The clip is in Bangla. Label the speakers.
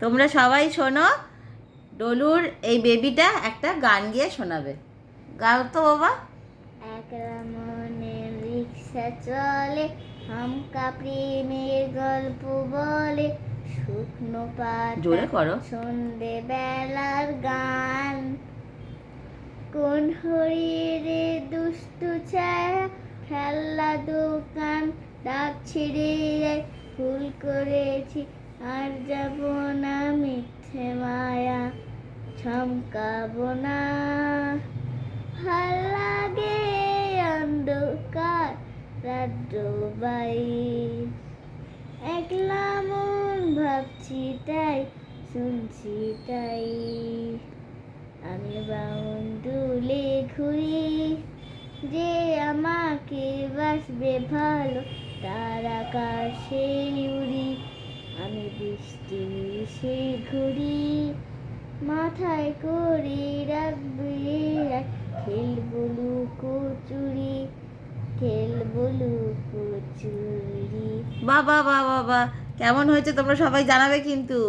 Speaker 1: তোমরা সবাই শোনো, ডলুর এই বেবিটা একটা গান গিয়ে শোনাবে। গাও তো বাবা।
Speaker 2: একলা মনে রিক্সা চলে, হামকা প্রেমের গল্প বলে, শুকনো পাতা
Speaker 1: জোরে করো।
Speaker 2: সন্ধে বেলার গান। কোন হরিরে দুষ্টু ছায়া, খেলা দোকান ডাক ছিড়ে যায়, ভুল করেছি আর যাব না মিথ্যে মায়া, ছমকাবো না। ভাল লাগে অন্ধকার রাত বাই, একলা মন ভাবছি তাই, শুনছি তাই। আমি বাউন দুলে ঘুরি, যে আমাকে বাসবে ভালো তার আকাশে উড়ি। আমি বৃষ্টি সে ঘুরি, মাথায় করে রাখবে খেলবো লুকোচুরি, খেলবো লুকোচুরি।
Speaker 1: বাবা বাবা বাবা, কেমন হয়েছে তোমরা সবাই জানাবে কিন্তু।